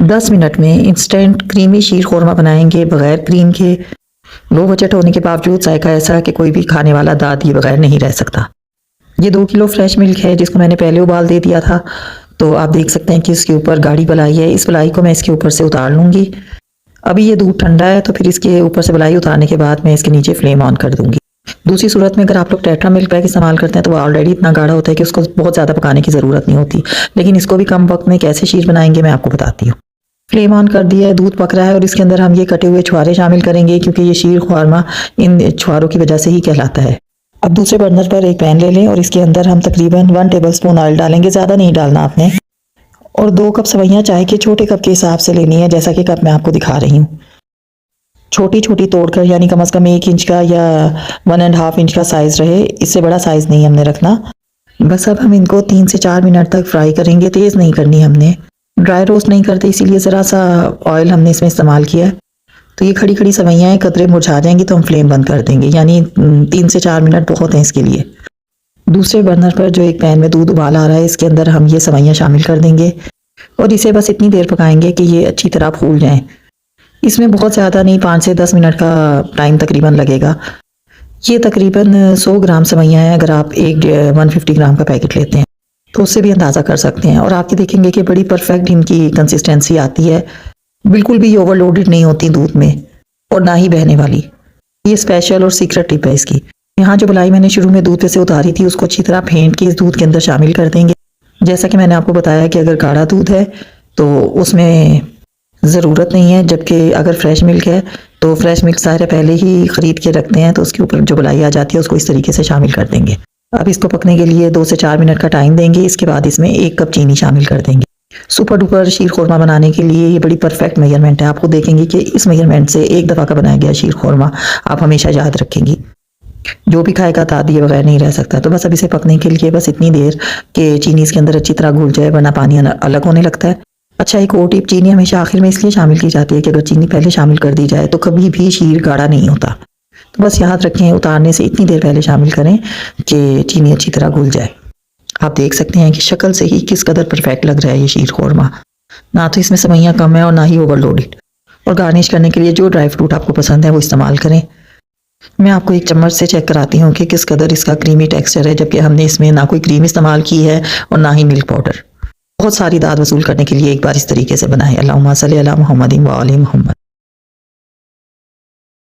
10 minute में instant creamy शीर खोरमा बनाएंगे बगैर क्रीम के। लो बजट होने के बावजूद जायका ऐसा है कि कोई भी खाने वाला दाद ये बगैर नहीं रह सकता। ये 2 किलो फ्रेश मिल्क है जिसको मैंने पहले उबाल दे दिया था। तो आप देख सकते हैं कि इसके ऊपर गाढ़ी बलाई है। इस बलाई को मैं इसके ऊपर से उतार लूँगी। अभी ये दूध ठंडा है तो फिर इसके ऊपर से बलाई उतारने के बाद मैं इसके नीचे फ्लेम ऑन कर दूंगी। दूसरी सूरत में अगर आप लोग टेट्रा मिल्क पैक इस्तेमाल करते हैं तो वो ऑलरेडी इतना गाढ़ा होता है कि उसको बहुत ज़्यादा पकाने की ज़रूरत नहीं होती। लेकिन इसको भी कम वक्त में कैसे शीर बनाएंगे मैं आपको बताती हूँ। फ्लेम ऑन कर दिया है, दूध पक रहा है और इसके अंदर हम ये कटे हुए छुहारे शामिल करेंगे क्योंकि ये शीर खुरमा इन छुहारों की वजह से ही कहलाता है। अब दूसरे बर्नर पर एक पैन ले लें और इसके अंदर हम तकरीबन 1 टेबलस्पून ऑयल डालेंगे। ज़्यादा नहीं डालना आपने। और 2 कप सवैयाँ चाय के छोटे कप के हिसाब से लेनी है, जैसा कि कप मैं आपको दिखा रही हूँ। छोटी छोटी तोड़कर, यानी कम से कम 1 इंच का या 1.5 इंच का साइज़ रहे, इससे बड़ा साइज़ नहीं हमने रखना। बस अब हम इनको 3 से 4 मिनट तक फ्राई करेंगे। तेज़ नहीं करनी हमने, ड्राई रोस्ट नहीं करते इसीलिए ज़रा सा ऑयल हमने इसमें इस्तेमाल किया है। तो ये खड़ी खड़ी सवैयाँ कतरे मुरझा जाएंगी तो हम फ्लेम बंद कर देंगे, यानी 3 से 4 मिनट बहुत हैं इसके लिए। दूसरे बर्नर पर जो एक पैन में दूध उबाल आ रहा है इसके अंदर हम ये सवैयाँ शामिल कर देंगे और इसे बस इतनी देर पकाएंगे कि ये अच्छी तरह फूल जाएं। इसमें बहुत ज़्यादा नहीं, 5 से 10 मिनट का टाइम तकरीबन लगेगा। ये तकरीबन 100 ग्राम सवैयाँ हैं। अगर आप 150 ग्राम का पैकेट लेते हैं तो उससे भी अंदाज़ा कर सकते हैं। और आपके देखेंगे कि बड़ी परफेक्ट इनकी कंसिस्टेंसी आती है, बिल्कुल भी ओवरलोडेड नहीं होती दूध में और ना ही बहने वाली। ये स्पेशल और सीक्रेट टिप है इसकी। यहाँ जो बलाई मैंने शुरू में दूध पे से उतारी थी उसको अच्छी तरह फेंट के इस दूध के अंदर शामिल कर देंगे। जैसा कि मैंने आपको बताया कि अगर गाढ़ा दूध है तो उसमें ज़रूरत नहीं है, जबकि अगर फ्रेश मिल्क है तो फ्रेश मिल्क सारे पहले ही ख़रीद के रखते हैं तो उसके ऊपर जो बलाई आ जाती है उसको इस तरीके से शामिल कर देंगे। अब इसको पकने के लिए 2 से 4 मिनट का टाइम देंगे। इसके बाद इसमें 1 कप चीनी शामिल कर देंगे। सुपर डुपर शीर खोरमा बनाने के लिए ये बड़ी परफेक्ट मेजरमेंट है। आपको देखेंगे कि इस मेजरमेंट से एक दफ़ा का बनाया गया शीर खोरमा आप हमेशा याद रखेंगी। जो भी खाएगा दाद ये बगैर नहीं रह सकता। तो बस अब इसे पकने के लिए बस इतनी देर कि चीनी इसके अंदर अच्छी तरह घुल जाए, वरना पानी अलग होने लगता है। अच्छा, एक और टिप, चीनी हमेशा आखिर में इसलिए शामिल की जाती है कि अगर चीनी पहले शामिल कर दी जाए तो कभी भी शीर गाढ़ा नहीं होता। तो बस याद रखें, उतारने से इतनी देर पहले शामिल करें कि चीनी अच्छी तरह घुल जाए। आप देख सकते हैं कि शक्ल से ही किस कदर परफेक्ट लग रहा है ये शीर खोरमा। ना तो इसमें सवैयाँ कम है और ना ही ओवरलोडेड। और गार्निश करने के लिए जो ड्राई फ्रूट आपको पसंद है वो इस्तेमाल करें। मैं आपको एक चम्मच से चेक कराती हूँ कि किस कदर इसका क्रीमी टेक्सचर है, जबकि हमने इसमें ना कोई क्रीम इस्तेमाल की है और ना ही मिल्क पाउडर। बहुत सारी दाद वसूल करने के लिए एक बार इस तरीके से बनाएं। अल्लाहुम्मा सल्ली अला मुहम्मदिन व आलि मुहम्मद।